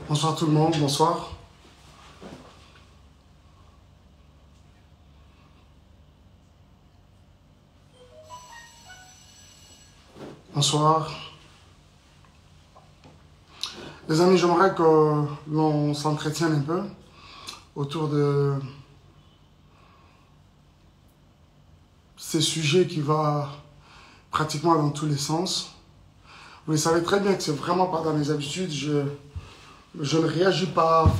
Bonsoir tout le monde, bonsoir. Bonsoir. Les amis, j'aimerais que l'on s'entretienne un peu autour de ces sujets qui vont pratiquement dans tous les sens. Vous le savez très bien que c'est vraiment pas dans mes habitudes. Je ne réagis pas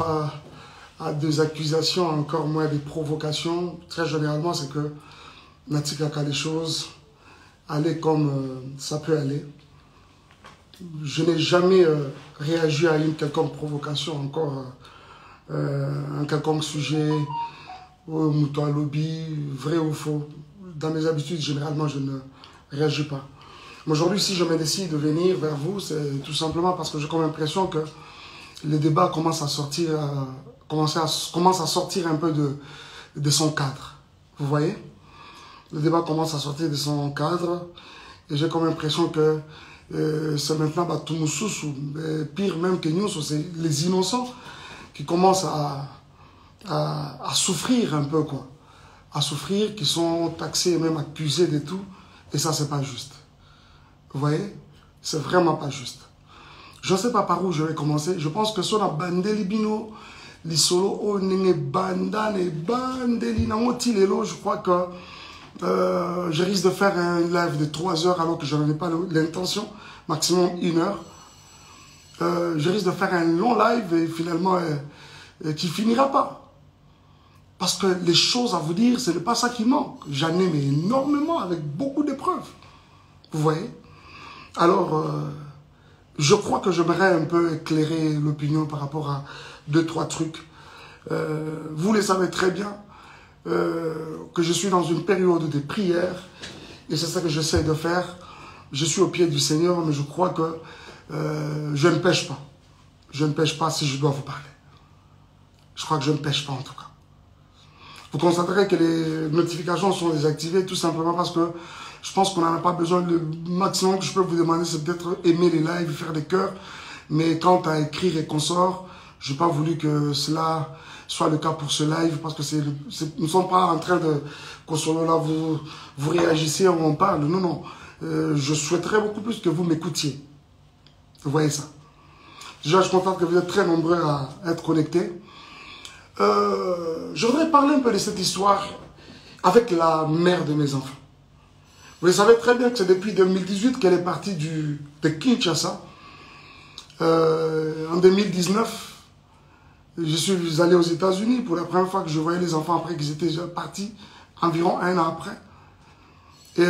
à des accusations, encore moins à des provocations. Très généralement, c'est que Natika a les choses aller comme ça peut aller. Je n'ai jamais réagi à une quelconque provocation, encore un quelconque sujet, ou mouton à lobby, vrai ou faux. Dans mes habitudes, généralement, je ne réagis pas. Mais aujourd'hui, si je me décide de venir vers vous, c'est tout simplement parce que j'ai comme l'impression que le débat commence à sortir, commence à sortir un peu de son cadre. Vous voyez? Le débat commence à sortir de son cadre et j'ai comme l'impression que c'est maintenant Batumususu, pire même que nous, c'est les innocents qui commencent à souffrir un peu, quoi. À souffrir, qui sont taxés et même accusés de tout. Et ça, c'est pas juste. Vous voyez? C'est vraiment pas juste. Je ne sais pas par où je vais commencer. Je pense que sur la bandeli bino, les solos, on est bandane, bandeli, je crois que je risque de faire un live de 3 heures alors que je n'en ai pas l'intention, maximum 1 heure. Je risque de faire un long live et finalement qui finira pas. Parce que les choses à vous dire, ce n'est pas ça qui manque. J'en ai mais énormément avec beaucoup de preuves. Vous voyez? Alors, je crois que j'aimerais un peu éclairer l'opinion par rapport à 2-3 trucs. Vous le savez très bien. Que je suis dans une période de prière et c'est ça que j'essaie de faire. Je suis au pied du Seigneur, mais je crois que je ne pêche pas. Je ne pêche pas si je dois vous parler. Je crois que je ne pêche pas en tout cas. Vous constaterez que les notifications sont désactivées tout simplement parce que je pense qu'on n'en a pas besoin. Le maximum que je peux vous demander, c'est peut-être aimer les lives, faire des cœurs. Mais quant à écrire et consorts, je n'ai pas voulu que cela soit le cas pour ce live, parce que nous ne sommes pas en train de, Consolo là, vous réagissez, on parle. Non, non. Je souhaiterais beaucoup plus que vous m'écoutiez. Vous voyez ça. Déjà, je suis content que vous êtes très nombreux à être connectés. Je voudrais parler un peu de cette histoire avec la mère de mes enfants. Vous le savez très bien que c'est depuis 2018 qu'elle est partie de Kinshasa. En 2019, je suis allé aux États-Unis pour la première fois que je voyais les enfants après qu'ils étaient déjà partis, environ 1 an après. Et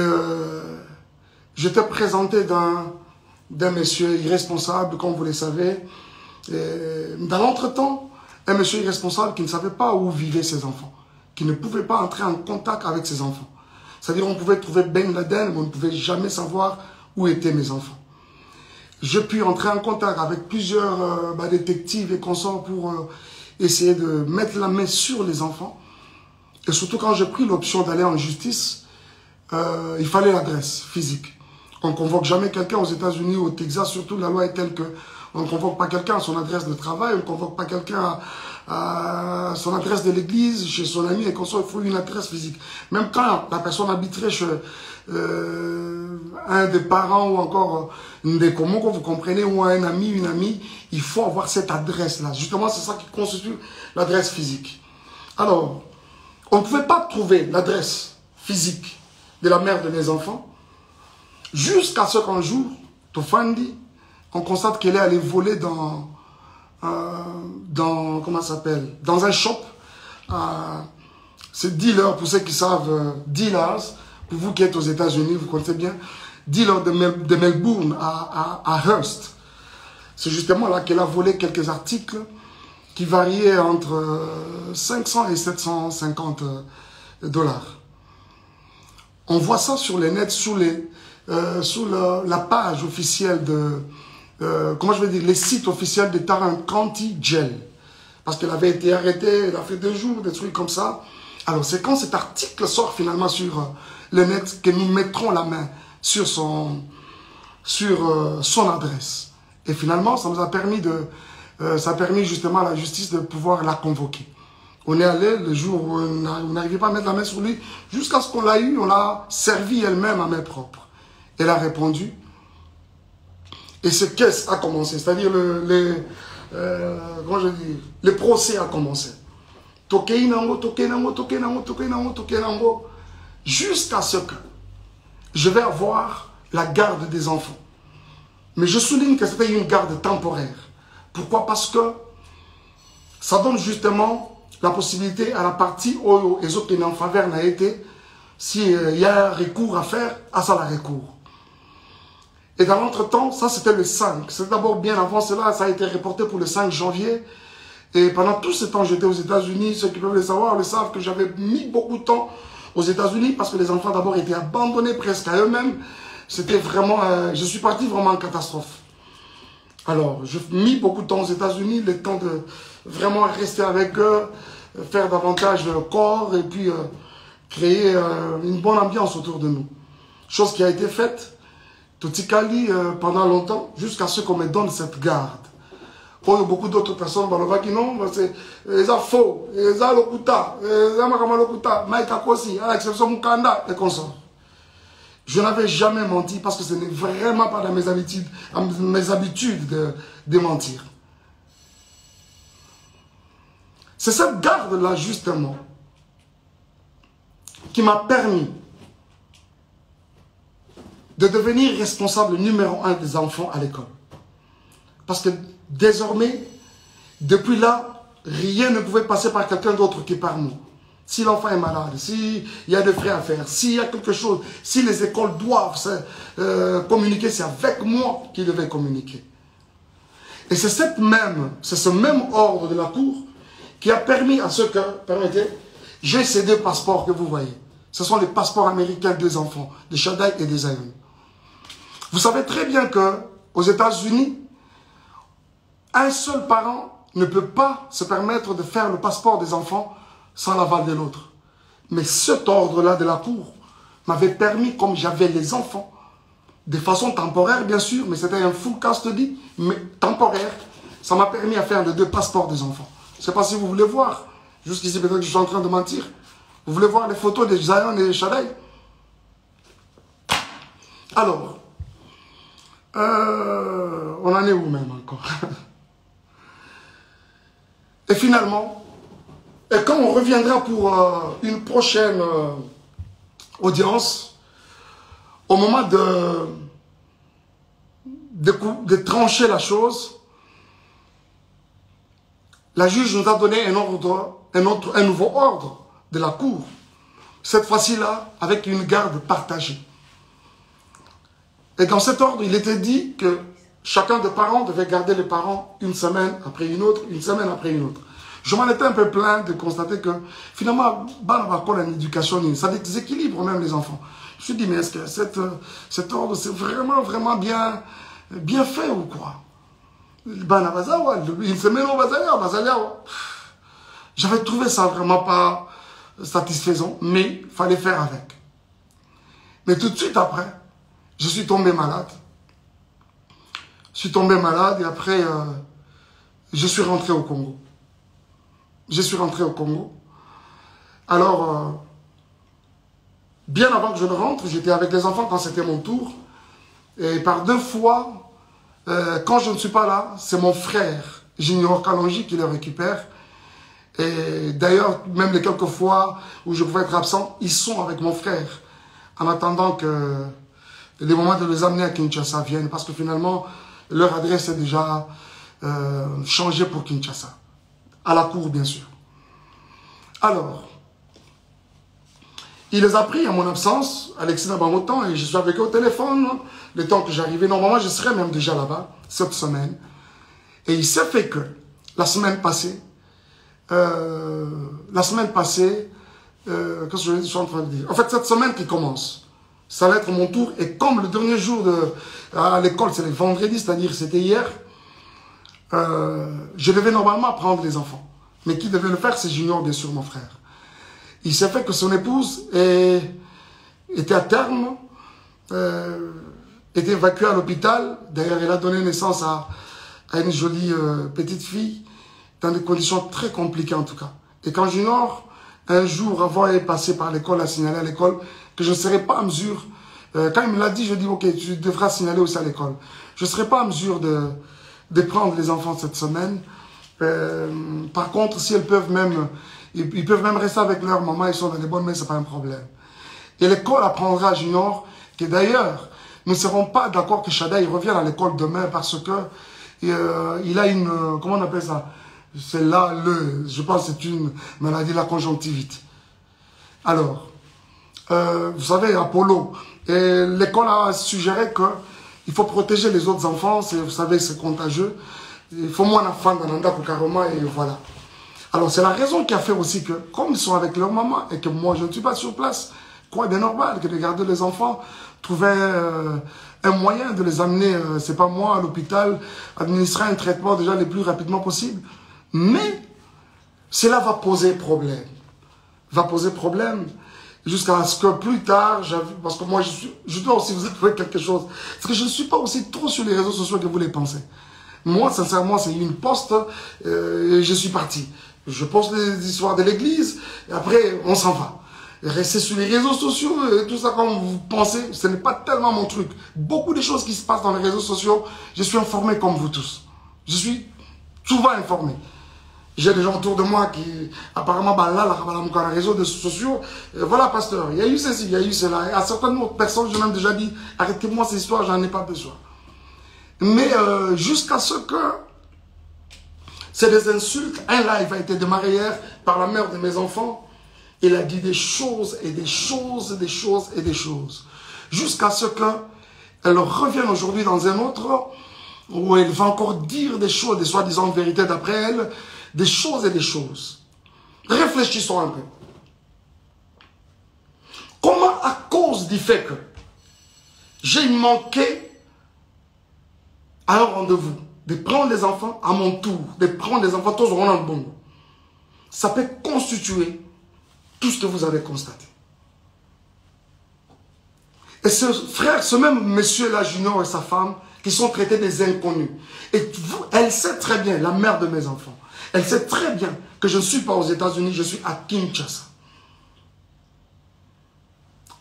j'étais présenté d'un monsieur irresponsable, comme vous le savez. Et dans l'entretemps, un monsieur irresponsable qui ne savait pas où vivaient ses enfants, qui ne pouvait pas entrer en contact avec ses enfants. C'est-à-dire on pouvait trouver Ben Laden, mais on ne pouvait jamais savoir où étaient mes enfants. J'ai pu entrer en contact avec plusieurs détectives et consorts pour essayer de mettre la main sur les enfants. Et surtout quand j'ai pris l'option d'aller en justice, il fallait l'adresse physique. On ne convoque jamais quelqu'un aux États-Unis ou au Texas, surtout la loi est telle que on ne convoque pas quelqu'un à son adresse de travail, on ne convoque pas quelqu'un à son adresse de l'église, chez son ami et consorts, il faut une adresse physique. Même quand la personne habiterait chez un des parents ou encore des communs, vous comprenez, ou un ami, une amie, il faut avoir cette adresse-là. Justement, c'est ça qui constitue l'adresse physique. Alors, on ne pouvait pas trouver l'adresse physique de la mère de mes enfants jusqu'à ce qu'un jour, Tofandi, on constate qu'elle est allée voler comment ça s'appelle, dans un shop. C'est dealer, pour ceux qui savent, dealers, pour vous qui êtes aux États-Unis, vous connaissez bien, dealer de Melbourne à Hearst. C'est justement là qu'elle a volé quelques articles qui variaient entre 500 et 750 $. On voit ça sur les nets, sous la page officielle de, comment je vais dire, les sites officiels de Tarrant County Jail. Parce qu'elle avait été arrêtée, elle a fait 2 jours, des trucs comme ça. Alors c'est quand cet article sort finalement sur le net que nous mettrons la main sur son adresse. Et finalement, ça nous a permis de ça a permis justement à la justice de pouvoir la convoquer. On est allé le jour où on n'arrivait pas à mettre la main sur lui, jusqu'à ce qu'on l'a eu, on l'a servi elle-même à main propre. Elle a répondu. Et ce caisse a commencé, c'est-à-dire comment je dis, le procès a commencé. Jusqu'à ce que je vais avoir la garde des enfants. Mais je souligne que c'était une garde temporaire. Pourquoi? Parce que ça donne justement la possibilité à la partie où les autres en faveur n'a été, s'il y a un recours à faire, à ça la recours. Et dans l'entretemps, ça c'était le 5. C'est d'abord bien avant cela, ça a été reporté pour le 5 janvier. Et pendant tout ce temps, j'étais aux États-Unis. Ceux qui peuvent le savoir le savent que j'avais mis beaucoup de temps aux États-Unis parce que les enfants d'abord étaient abandonnés presque à eux-mêmes. C'était vraiment, je suis parti vraiment en catastrophe. Alors, j'ai mis beaucoup de temps aux États-Unis, le temps de vraiment rester avec eux, faire davantage de corps et puis créer une bonne ambiance autour de nous. Chose qui a été faite, Totikali, pendant longtemps, jusqu'à ce qu'on me donne cette garde. Il y a beaucoup d'autres personnes qui non, c'est faux, c'est lokuta, c'est lokuta, Maïka Kosi, à l'exception Mukanda et consorts. Je n'avais jamais menti parce que ce n'est vraiment pas dans mes habitudes de mentir. C'est cette garde-là, justement, qui m'a permis de devenir responsable numéro 1 des enfants à l'école. Parce que désormais, depuis là, rien ne pouvait passer par quelqu'un d'autre que par moi. Si l'enfant est malade, s'il y a des frais à faire, s'il y a quelque chose, si les écoles doivent communiquer, c'est avec moi qu'ils devaient communiquer. Et c'est ce même ordre de la Cour qui a permis à ce que, permettez, j'ai ces 2 passeports que vous voyez. Ce sont les passeports américains des enfants, de Shaddai et des Zion. Vous savez très bien qu'aux États-Unis, un seul parent ne peut pas se permettre de faire le passeport des enfants sans l'aval de l'autre. Mais cet ordre-là de la Cour m'avait permis, comme j'avais les enfants, de façon temporaire bien sûr, mais c'était un full custody, mais temporaire, ça m'a permis à faire les 2 passeports des enfants. Je ne sais pas si vous voulez voir, jusqu'ici peut-être que je suis en train de mentir. Vous voulez voir les photos de Zion et de Shaddai? Alors, on en est où même encore? Et finalement, et quand on reviendra pour une prochaine audience, au moment de trancher la chose, la juge nous a donné un nouveau ordre de la Cour. Cette fois-ci-là, avec une garde partagée. Et dans cet ordre, il était dit que chacun des parents devait garder les parents une semaine après une autre, une semaine après une autre. Je m'en étais un peu plaint de constater que finalement, l'éducation, ça déséquilibre même les enfants. Je me suis dit, mais est-ce que cet ordre, c'est vraiment, vraiment bien fait ou quoi? Une semaine au Bazalia. J'avais trouvé ça vraiment pas satisfaisant, mais il fallait faire avec. Mais tout de suite après, je suis tombé malade. Je suis tombé malade et après, je suis rentré au Congo. Je suis rentré au Congo. Alors, bien avant que je ne rentre, j'étais avec les enfants quand c'était mon tour. Et par 2 fois, quand je ne suis pas là, c'est mon frère, Junior Kalonji, qui le récupère. Et d'ailleurs, même les quelques fois où je pouvais être absent, ils sont avec mon frère. En attendant que les moments de les amener à Kinshasa viennent. Parce que finalement, leur adresse est déjà changée pour Kinshasa. À la Cour, bien sûr. Alors, il les a pris à mon absence, Alexis Nabangotan, et je suis avec eux au téléphone. Le temps que j'arrivais, normalement, je serais même déjà là-bas, cette semaine. Et il s'est fait que, la semaine passée, qu'est-ce que je suis en train de dire? En fait, cette semaine qui commence, ça va être mon tour. Et comme le dernier jour à l'école, c'est le vendredi, c'est-à-dire c'était hier, je devais normalement prendre les enfants. Mais qui devait le faire, c'est Junior, bien sûr, mon frère. Il s'est fait que son épouse était à terme, était évacuée à l'hôpital. D'ailleurs, elle a donné naissance à une jolie petite fille, dans des conditions très compliquées en tout cas. Et quand Junior, un jour, avant d'aller passer par l'école, a signalé à l'école que je ne serais pas en mesure, quand il me l'a dit, je dis ok, tu devras signaler aussi à l'école. Je ne serai pas en mesure de prendre les enfants cette semaine. Par contre, si elles peuvent même, ils peuvent même rester avec leur maman, ils sont dans les bonnes mains, ce n'est pas un problème. Et l'école apprendra à Junior que d'ailleurs, nous ne serons pas d'accord que Shada il revienne à l'école demain parce que il a une, comment on appelle ça? C'est là, je pense que c'est une maladie de la conjonctivite. Alors, vous savez, Apollo, l'école a suggéré qu'il faut protéger les autres enfants, vous savez, c'est contagieux. Il faut moins d'enfants dans l'anda pour Karoma et voilà. Alors, c'est la raison qui a fait aussi que, comme ils sont avec leur maman et que moi, je ne suis pas sur place, quoi de normal que de garder les enfants, trouver un moyen de les amener, c'est pas moi, à l'hôpital, administrer un traitement déjà le plus rapidement possible. Mais, cela va poser problème. Va poser problème jusqu'à ce que plus tard, parce que moi, je dois aussi vous avouer quelque chose. Parce que je ne suis pas aussi trop sur les réseaux sociaux que vous les pensez. Moi, sincèrement, c'est une poste et je suis parti. Je poste les histoires de l'église et après, on s'en va. Rester sur les réseaux sociaux, tout ça comme vous pensez, ce n'est pas tellement mon truc. Beaucoup de choses qui se passent dans les réseaux sociaux, je suis informé comme vous tous. Je suis souvent informé. J'ai des gens autour de moi qui, apparemment, dans les réseaux sociaux, voilà, pasteur, il y a eu ceci, il y a eu cela. Et à certaines autres personnes, je m'ai déjà dit, arrêtez-moi ces histoires, j'en ai pas besoin. Mais jusqu'à ce que c'est des insultes, un live a été démarré hier par la mère de mes enfants. Il a dit des choses et des choses et des choses et des choses. Jusqu'à ce qu'elle revienne aujourd'hui dans un autre où elle va encore dire des choses, des soi-disant vérités d'après elle, des choses et des choses. Réfléchissons un peu. Comment, à cause du fait que j'ai manqué à un rendez-vous, de prendre les enfants à mon tour, de prendre les enfants tous au rond bon, ça peut constituer tout ce que vous avez constaté. Et ce frère, ce même monsieur-là, Junior et sa femme, qui sont traités des inconnus. Et vous, elle sait très bien, la mère de mes enfants, elle sait très bien que je ne suis pas aux États-Unis, je suis à Kinshasa.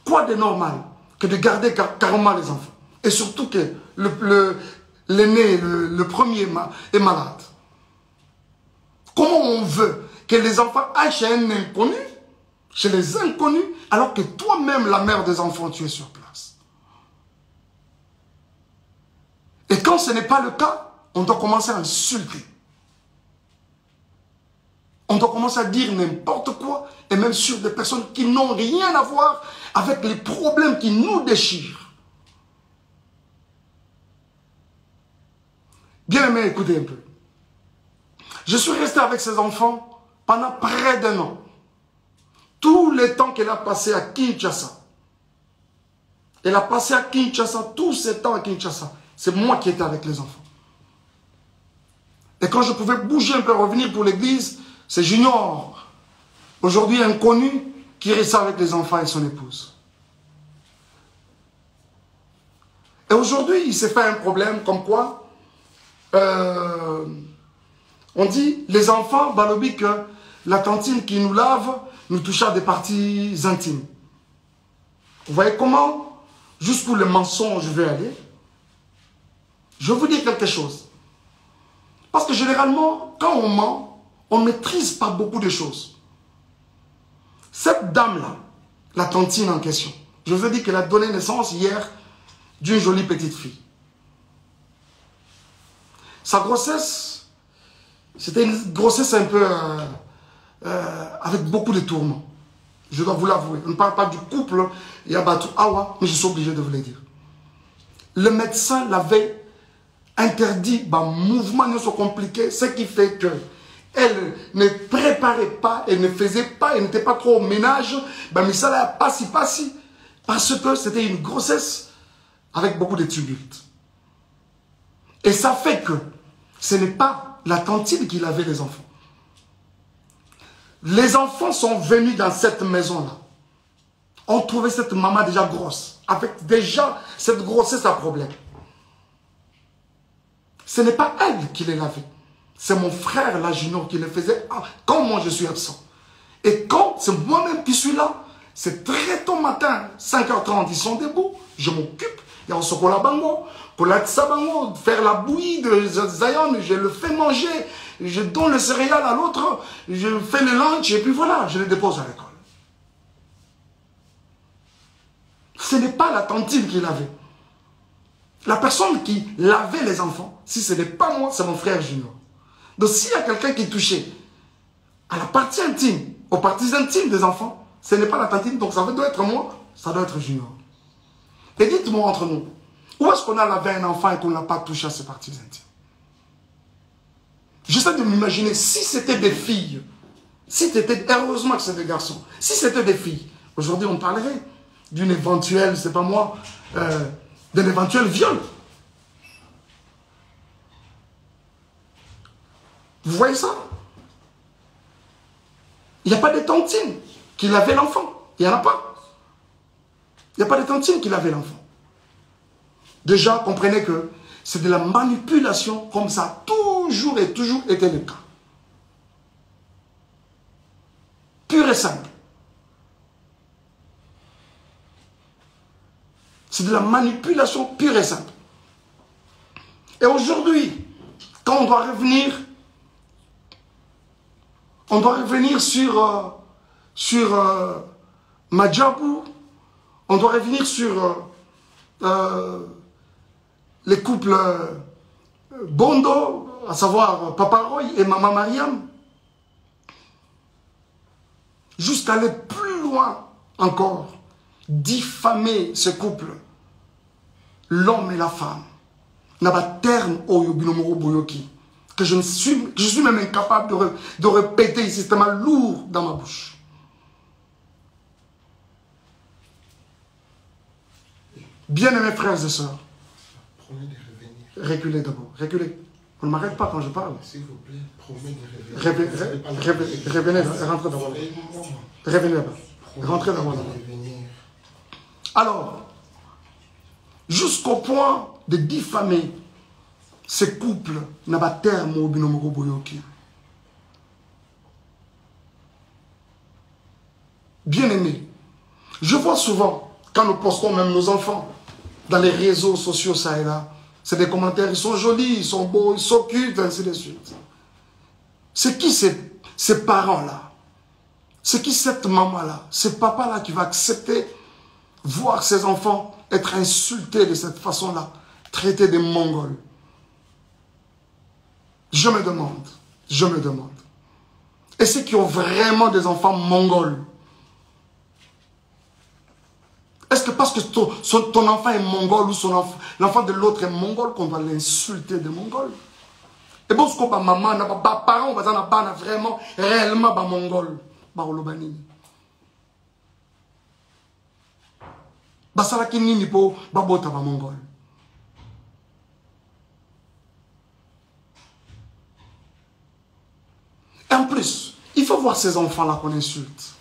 Quoi de normal que de garder carrément les enfants? Et surtout que l'aîné, le premier est malade. Comment on veut que les enfants aillent chez un inconnu, chez les inconnus, alors que toi-même, la mère des enfants, tu es sur place? Et quand ce n'est pas le cas, on doit commencer à insulter. On doit commencer à dire n'importe quoi, et même sur des personnes qui n'ont rien à voir avec les problèmes qui nous déchirent. Bien aimé, écoutez un peu. Je suis resté avec ces enfants pendant près d'un an. Tout le temps qu'elle a passé à Kinshasa. Elle a passé à Kinshasa, tout ce temps à Kinshasa. C'est moi qui étais avec les enfants. Et quand je pouvais bouger un peu, revenir pour l'église, c'est Junior, aujourd'hui inconnu, qui reste avec les enfants et son épouse. Et aujourd'hui, il s'est fait un problème comme quoi, on dit, les enfants, balobi que la tantine qui nous lave, nous touche à des parties intimes. Vous voyez comment, jusqu'où le mensonge veut aller? Je vais vous dire quelque chose. Parce que généralement, quand on ment, on ne maîtrise pas beaucoup de choses. Cette dame-là, la tantine en question, je vous ai dit qu'elle a donné naissance hier d'une jolie petite fille. Sa grossesse, c'était une grossesse un peu avec beaucoup de tourments. Je dois vous l'avouer. On ne parle pas du couple Yabatou Awa, mais je suis obligé de vous le dire. Le médecin l'avait interdit, mouvement ne soit compliqué, ce qui fait que elle ne préparait pas, elle ne faisait pas, elle n'était pas trop au ménage, mais ça l'a pas si, parce que c'était une grossesse avec beaucoup de tumultes. Et ça fait que ce n'est pas la tantine qui lavait les enfants. Les enfants sont venus dans cette maison-là. On trouvait cette maman déjà grosse, avec déjà cette grossesse à problème. Ce n'est pas elle qui les lavait. C'est mon frère, là, Junior, qui les faisait quand moi je suis absent. Et quand c'est moi-même qui suis là, c'est très tôt matin, 5h30, ils sont debout, je m'occupe. Il y a un chocolat bango, bango, faire la bouillie de Zion, je le fais manger, je donne le céréal à l'autre, je fais le lunch, et puis voilà, je les dépose à l'école. Ce n'est pas la tantine qui lavait. La personne qui lavait les enfants, si ce n'est pas moi, c'est mon frère Junior. Donc s'il y a quelqu'un qui touchait à la partie intime, aux parties intimes des enfants, ce n'est pas la tantine, donc ça doit être moi, ça doit être Junior. Et dites-moi entre nous, où est-ce qu'on a lavé un enfant et qu'on n'a pas touché à ses parties intimes? J'essaie de m'imaginer, si c'était des filles, si c'était, heureusement que c'est des garçons, si c'était des filles, aujourd'hui on parlerait d'une éventuelle, c'est pas moi, d'un éventuel viol. Vous voyez ça? Il n'y a pas de tantine qui lavait l'enfant. Il n'y en a pas. Il n'y a pas de tantine qui lavait l'enfant. Déjà, comprenez que c'est de la manipulation, comme ça a toujours et toujours été le cas. Pur et simple. C'est de la manipulation pure et simple. Et aujourd'hui, quand on doit revenir sur Madjabou, on doit revenir sur les couples Bondo, à savoir Papa Roy et Maman Mariam, jusqu'à aller plus loin encore, diffamer ce couple, l'homme et la femme, n'a pas terme au Yobinomoro Boyoki, que je suis même incapable de répéter ici, c'est tellement lourd dans ma bouche. Bien-aimés frères et sœurs, promet de revenir. Reculez d'abord, reculez. On ne m'arrête pas quand je parle. S'il vous plaît, promet de revenir. Revenez, rentrez d'abord. Revenez d'abord. Rentrez d'abord. Alors, jusqu'au point de diffamer ces couples n'a pas terme au binomoro boyoki. Bien-aimés, je vois souvent, quand nous postons même nos enfants dans les réseaux sociaux, ça et là, c'est des commentaires, ils sont jolis, ils sont beaux, ils s'occupent, ainsi de suite. C'est qui ces parents-là? C'est qui cette maman-là? Ce papa-là qui va accepter voir ses enfants être insultés de cette façon-là, traités de Mongols? Je me demande. Et ceux qui ont vraiment des enfants mongols, est-ce que parce que ton enfant est mongol ou l'enfant de l'autre est mongol qu'on doit l'insulter de mongol? Et bon, ce que maman, parents, vraiment, réellement, mongol, olobani. Basalaki nini po babota mongol. Et en plus, il faut voir ces enfants-là qu'on insulte.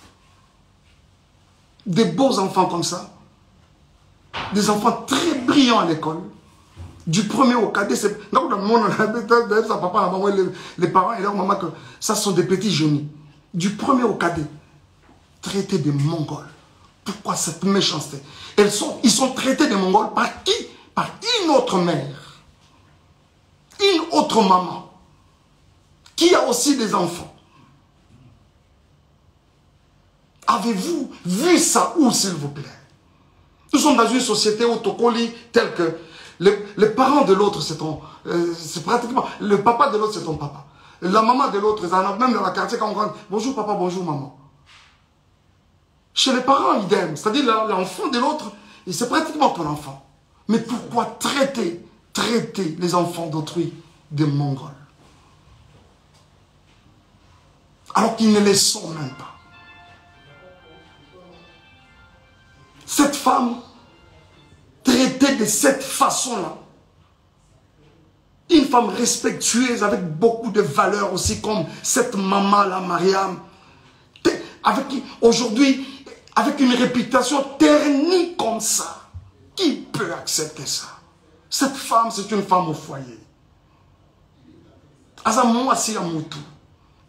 Des beaux enfants comme ça. Des enfants très brillants à l'école. Du premier au cadet. Donc, les parents et leur maman, que ça sont des petits génies. Du premier au cadet. Traités de Mongols. Pourquoi cette méchanceté? Ils sont traités de Mongols par qui? Par une autre mère. Une autre maman. Qui a aussi des enfants. Avez-vous vu ça où, s'il vous plaît? Nous sommes dans une société autocolie telle que les parents de l'autre, c'est pratiquement... Le papa de l'autre, c'est ton papa. La maman de l'autre, même dans la quartier, quand on rentre, bonjour papa, bonjour maman. Chez les parents, idem. C'est-à-dire l'enfant de l'autre, c'est pratiquement ton enfant. Mais pourquoi traiter les enfants d'autrui de Mongols? Alors qu'ils ne les sont même pas. Cette femme, traitée de cette façon-là, une femme respectueuse avec beaucoup de valeurs aussi, comme cette maman-là, Mariam, aujourd'hui, avec une réputation ternie comme ça, qui peut accepter ça? Cette femme, c'est une femme au foyer.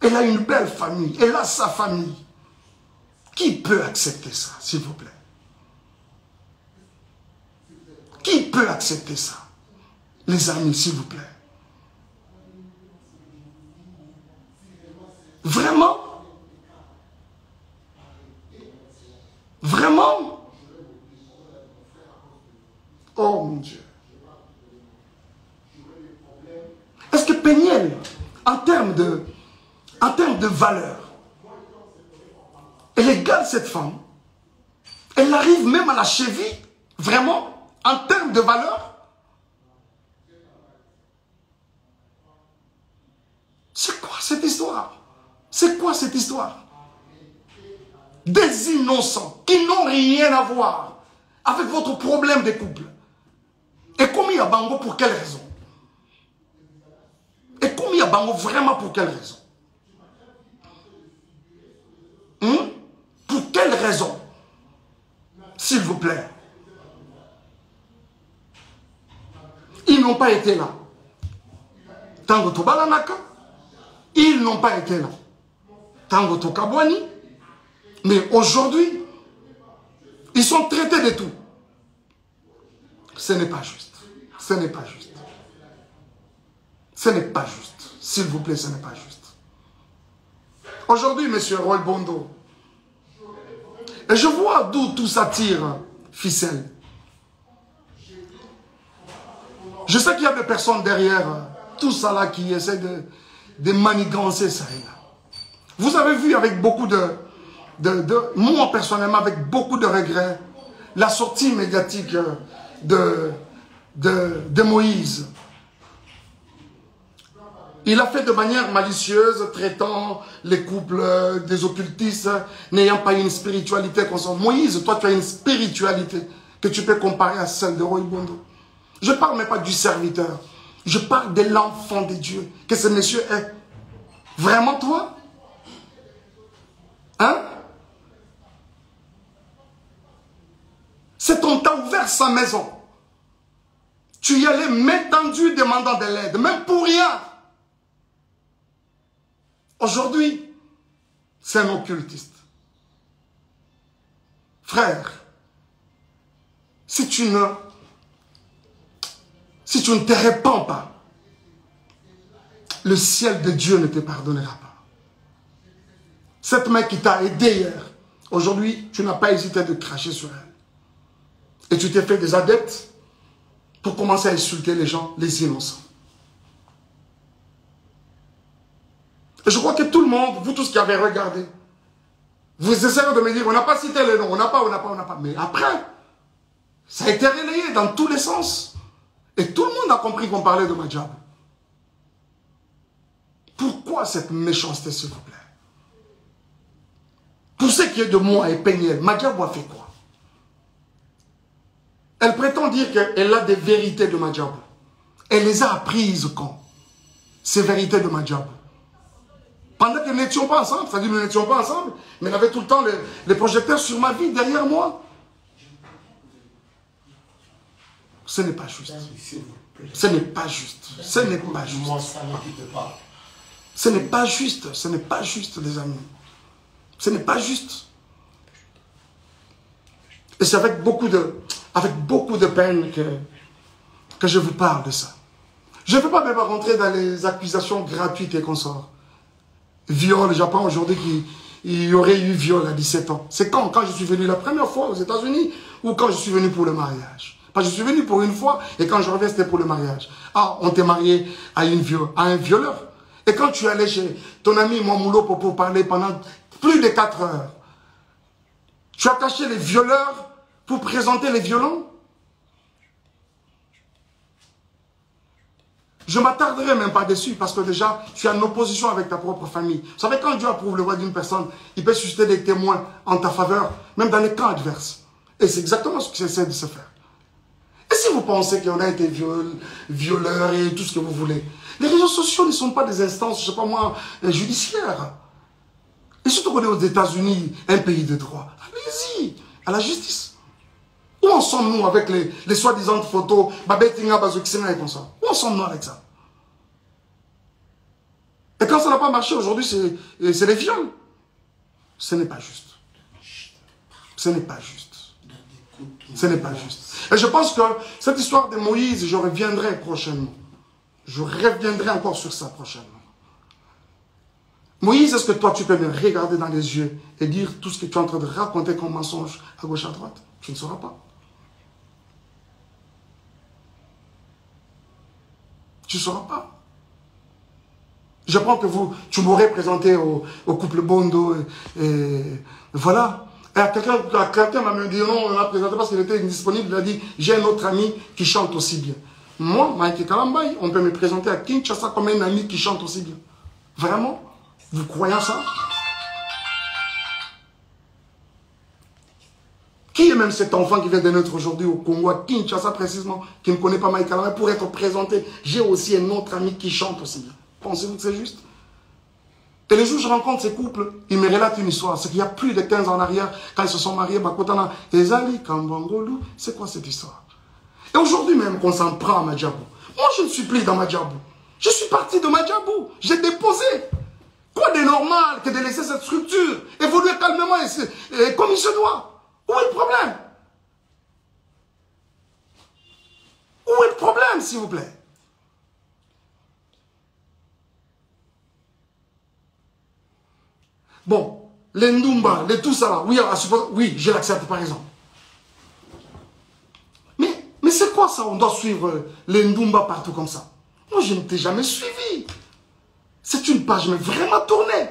Elle a une belle famille. Elle a sa famille. Qui peut accepter ça, s'il vous plaît? Qui peut accepter ça? Les amis, s'il vous plaît. Vraiment? Vraiment? Oh mon Dieu. Est-ce que Peniel, en termes de valeur, elle égale cette femme? Elle arrive même à la cheville? Vraiment? En termes de valeur? C'est quoi cette histoire? C'est quoi cette histoire? Des innocents qui n'ont rien à voir avec votre problème de couple. Et commis à Bango pour quelle raison? Et commis à Bango vraiment pour quelle raison? Pour quelle raison? S'il vous plaît. Ils n'ont pas été là. Tango Tobalanaka, ils n'ont pas été là. Tango Tokabwani, mais aujourd'hui, ils sont traités de tout. Ce n'est pas juste. Ce n'est pas juste. Ce n'est pas juste. S'il vous plaît, ce n'est pas juste. Aujourd'hui, M. Roy Bondo, et je vois d'où tout ça tire, ficelle. Je sais qu'il y a des personnes derrière tout ça là qui essaient de manigancer ça et là. Vous avez vu avec beaucoup moi personnellement, avec beaucoup de regrets, la sortie médiatique de Moïse. Il a fait de manière malicieuse, traitant les couples des occultistes, n'ayant pas une spiritualité constante. Moïse, toi tu as une spiritualité que tu peux comparer à celle de Roy Bondo. Je ne parle même pas du serviteur. Je parle de l'enfant de Dieu que ce monsieur est. Vraiment toi? Hein? C'est on t'a ouvert sa maison. Tu y allais main tendue demandant de l'aide, même pour rien. Aujourd'hui, c'est un occultiste. Frère, si tu ne te répands pas, le ciel de Dieu ne te pardonnera pas. Cette main qui t'a aidé hier, aujourd'hui, tu n'as pas hésité de cracher sur elle. Et tu t'es fait des adeptes pour commencer à insulter les gens, les innocents. Et je crois que tout le monde, vous tous qui avez regardé, vous essayez de me dire, on n'a pas cité les noms, on n'a pas. Mais après, ça a été relayé dans tous les sens. Et tout le monde a compris qu'on parlait de Madjabou. Pourquoi cette méchanceté, s'il vous plaît? Pour ce qui est de moi et Peniel, Madjabou a fait quoi? Elle prétend dire qu'elle a des vérités de Madjabou. Elle les a apprises quand? Ces vérités de Madjabou. Pendant que nous n'étions pas ensemble, c'est-à-dire nous n'étions pas ensemble, mais elle avait tout le temps les projecteurs sur ma vie, derrière moi. Ce n'est pas juste. Ce n'est pas juste. Ce n'est pas juste. Ce n'est pas juste. Ce n'est pas juste, les amis. Ce n'est pas juste. Et c'est avec beaucoup de peine que je vous parle de ça. Je ne veux pas même rentrer dans les accusations gratuites et consorts. Viol, j'apprends aujourd'hui qu'il y aurait eu viol à 17 ans. C'est quand je suis venu la première fois aux États-Unis ou quand je suis venu pour le mariage? Parce que je suis venu pour une fois et quand je reviens, c'était pour le mariage. Ah, on t'est marié à un violeur. Et quand tu es allé chez ton ami Mouamoulo pour parler pendant plus de 4 heures, tu as caché les violeurs pour présenter les violents? Je ne m'attarderai même pas dessus parce que déjà, tu es en opposition avec ta propre famille. Vous savez, quand Dieu approuve le voix d'une personne, il peut susciter des témoins en ta faveur, même dans les camps adverses. Et c'est exactement ce que j'essaie de se faire. Et si vous pensez qu'on a été violeurs et tout ce que vous voulez, les réseaux sociaux ne sont pas des instances, je ne sais pas moi, judiciaires. Et surtout qu'on est aux États-Unis, un pays de droit. Allez-y, à la justice. Où en sommes-nous avec les soi-disant photos Où en sommes-nous avec ça? Et quand ça n'a pas marché aujourd'hui, c'est les viols. Ce n'est pas juste. Ce n'est pas juste. Ce n'est pas juste. Et je pense que cette histoire de Moïse, je reviendrai prochainement. Je reviendrai encore sur ça prochainement. Moïse, est-ce que toi, tu peux me regarder dans les yeux et dire tout ce que tu es en train de raconter comme mensonge à gauche, à droite? Tu ne sauras pas. Tu ne sauras pas. Je prends que tu m'aurais présenté au couple Bondo et voilà. Et quelqu'un m'a dit non, on l'a présenté parce qu'il était indisponible. Il a dit, j'ai un autre ami qui chante aussi bien. Moi, Mike Kalambay, on peut me présenter à Kinshasa comme un ami qui chante aussi bien. Vraiment? Vous croyez à ça? Qui est même cet enfant qui vient de naître aujourd'hui au Congo, à Kinshasa précisément, qui ne connaît pas Mike Kalambay, pour être présenté? J'ai aussi un autre ami qui chante aussi bien. Pensez-vous que c'est juste? Et les jours où je rencontre ces couples, ils me relatent une histoire. C'est qu'il y a plus de 15 ans en arrière, quand ils se sont mariés, Bakotana, Ezali, Kambangolu, c'est quoi cette histoire? Et aujourd'hui même qu'on s'en prend à Madjabou. Moi, je ne suis plus dans Madjabou. Je suis parti de Madjabou. J'ai déposé. Quoi de normal que de laisser cette structure évoluer calmement et comme il se doit? Où est le problème? Où est le problème, s'il vous plaît? Bon, les Ndumba, les tout ça là, oui, je l'accepte par exemple. Mais c'est quoi ça? On doit suivre les Ndumba partout comme ça. Moi, je ne t'ai jamais suivi. C'est une page mais vraiment tournée.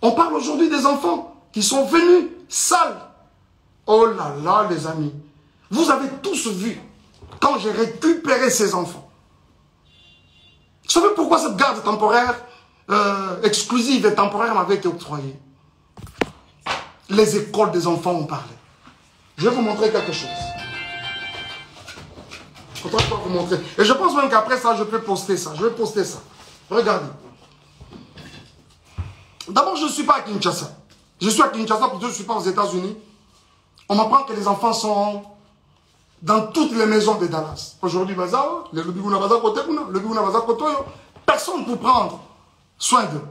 On parle aujourd'hui des enfants qui sont venus sales. Oh là là, les amis. Vous avez tous vu quand j'ai récupéré ces enfants. Vous savez pourquoi cette garde temporaire exclusive et temporaire m'avait été octroyée? Les écoles des enfants ont parlé. Je vais vous montrer quelque chose. Je vais vous montrer. Et je pense même qu'après ça, je peux poster ça. Je vais poster ça. Regardez. D'abord, je ne suis pas à Kinshasa. Je suis à Kinshasa parce que je ne suis pas aux États-Unis. On m'apprend que les enfants sont dans toutes les maisons de Dallas. Aujourd'hui, personne pour prendre soin d'eux.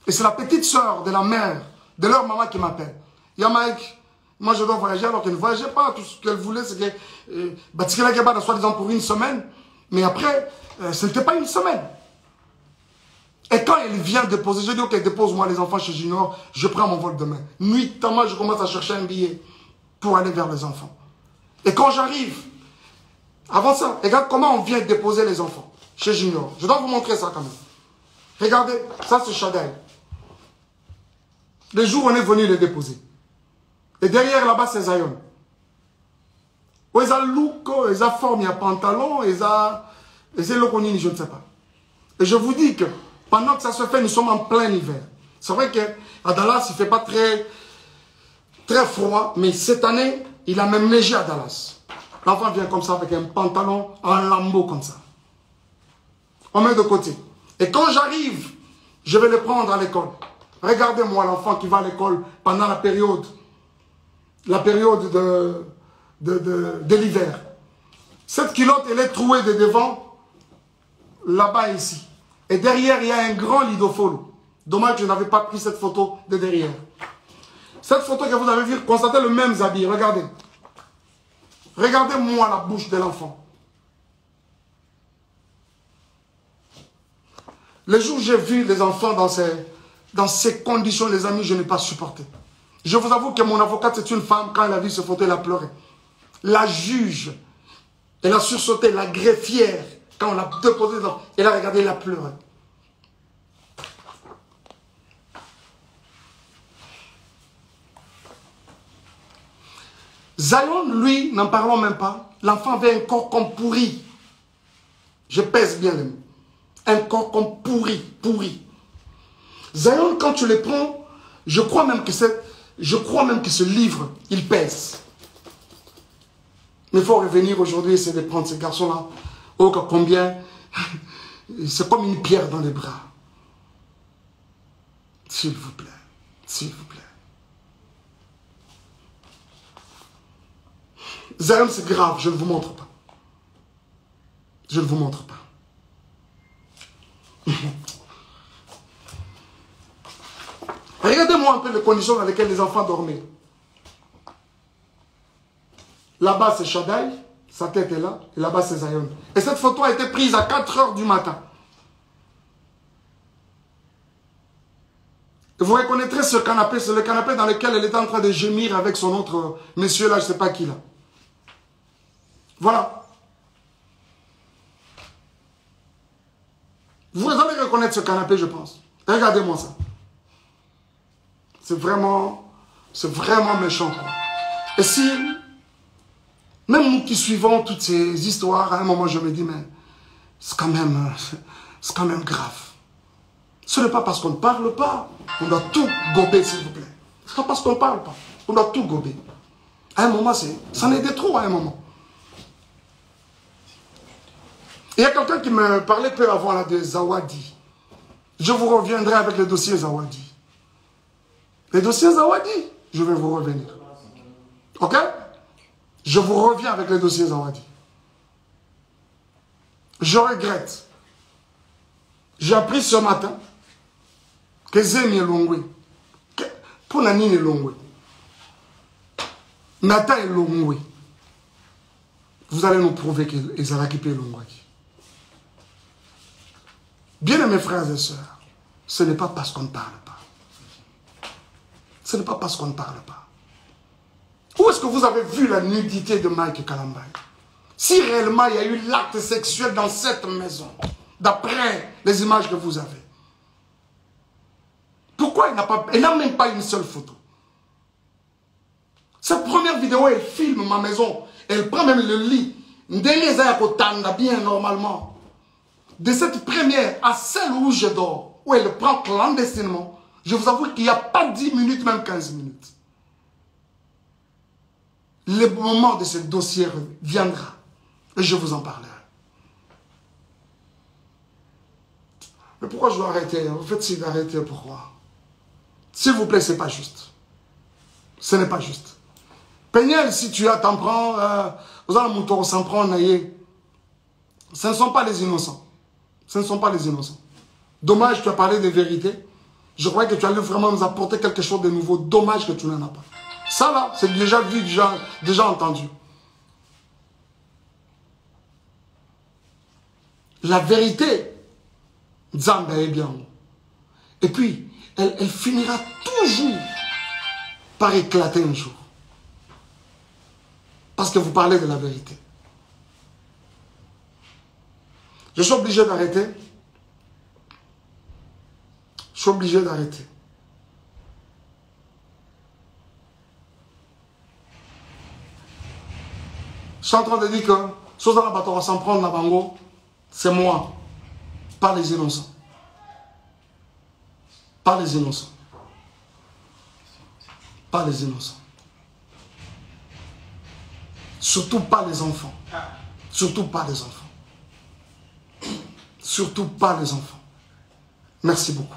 Et c'est la petite soeur de la mère, de leur maman qui m'appelle. Il y a Mike, moi je dois voyager alors qu'elle ne voyageait pas. Tout ce qu'elle voulait, c'est que soi-disant pour une semaine. Mais après, ce n'était pas une semaine. Et quand elle vient déposer, je dis ok, dépose-moi les enfants chez Junior, je prends mon vol demain. Nuitamment, je commence à chercher un billet pour aller vers les enfants. Et quand j'arrive, avant ça, regarde comment on vient déposer les enfants chez Junior. Je dois vous montrer ça quand même. Regardez, ça c'est Chadai. Le jour où on est venu les déposer. Et derrière là-bas c'est Zion. Où ils ont look, ils ont forme, il y a pantalon, ils ont lokonini, je ne sais pas. Et je vous dis que pendant que ça se fait, nous sommes en plein hiver. C'est vrai qu'à Dallas, il ne fait pas très froid, mais cette année, il a même neigé à Dallas. L'enfant vient comme ça avec un pantalon en lambeau comme ça. On met de côté. Et quand j'arrive, je vais le prendre à l'école. Regardez-moi l'enfant qui va à l'école pendant la période de l'hiver. Cette culotte, elle est trouée de devant, là-bas et ici. Et derrière, il y a un grand lidofolo. Dommage que je n'avais pas pris cette photo de derrière. Cette photo que vous avez vue, constatez le même habit. Regardez. Regardez-moi la bouche de l'enfant. Le jour où j'ai vu les enfants dans ces conditions, les amis, je n'ai pas supporté. Je vous avoue que mon avocate, c'est une femme, quand elle a vu ce photo, elle a pleuré. La juge, elle a sursauté, la greffière, quand on l'a déposé, elle a regardé, elle a pleuré. Zion, lui, n'en parlons même pas. L'enfant avait un corps comme pourri. Je pèse bien les mots. Un corps comme pourri. Zion, quand tu le prends, je crois même que ce livre, il pèse. Mais il faut revenir aujourd'hui et essayer de prendre ces garçons-là. Oh, combien. C'est comme une pierre dans les bras. S'il vous plaît. S'il vous plaît. Zion, c'est grave, je ne vous montre pas. Je ne vous montre pas. Regardez-moi un peu les conditions dans lesquelles les enfants dormaient. Là-bas, c'est Shaddai, sa tête est là, et là-bas, c'est Zion. Et cette photo a été prise à 4 h du matin. Et vous reconnaîtrez ce canapé, c'est le canapé dans lequel elle était en train de gémir avec son autre monsieur là, je ne sais pas qui là. Voilà. Vous allez reconnaître ce canapé, je pense. Regardez-moi ça. C'est vraiment méchant, quoi. Et si, même nous qui suivons toutes ces histoires, à un moment je me dis, mais c'est quand même grave. Ce n'est pas parce qu'on ne parle pas, on doit tout gober, s'il vous plaît. Ce n'est pas parce qu'on ne parle pas, on doit tout gober. À un moment, c'en est des trop à un moment. Il y a quelqu'un qui me parlait peu avant là, de Zawadi. Je vous reviendrai avec le dossier Zawadi. Les dossiers Zawadi, je vais vous revenir. Ok? Je vous reviens avec les dossiers Zawadi. Je regrette. J'ai appris ce matin que Zemi est Longwe. Pour Nani est Longwe. Nata est Longwe. Vous allez nous prouver que Ezalaki est Longwe. Bien aimés frères et sœurs, ce n'est pas parce qu'on ne parle pas. Ce n'est pas parce qu'on ne parle pas. Où est-ce que vous avez vu la nudité de Mike Kalambay? Si réellement il y a eu l'acte sexuel dans cette maison, d'après les images que vous avez, pourquoi il n'a même pas une seule photo? Cette première vidéo, elle filme ma maison, elle prend même le lit. Bien normalement. De cette première à celle où je dors, où elle le prend clandestinement, je vous avoue qu'il n'y a pas 10 minutes, même 15 minutes. Le moment de ce dossier viendra et je vous en parlerai. Mais pourquoi je dois arrêter? En fait, c'est d'arrêter, pourquoi? S'il vous plaît, ce n'est pas juste. Ce n'est pas juste. Peignel, si tu as, t'en prends, vous allez mon s'en prend, ce ne sont pas les innocents. Ce ne sont pas les innocents. Dommage, tu as parlé de vérité. Je croyais que tu allais vraiment nous apporter quelque chose de nouveau. Dommage que tu n'en as pas. Ça là, c'est déjà vu, déjà entendu. La vérité, Zamba est bien. Et puis, elle finira toujours par éclater un jour. Parce que vous parlez de la vérité. Je suis obligé d'arrêter. Je suis obligé d'arrêter. Je suis en train de dire que Sozana Batora s'en prendre la bango, c'est moi, pas les innocents. Pas les innocents. Pas les innocents. Surtout pas les enfants. Surtout pas les enfants. Surtout pas les enfants. Merci beaucoup.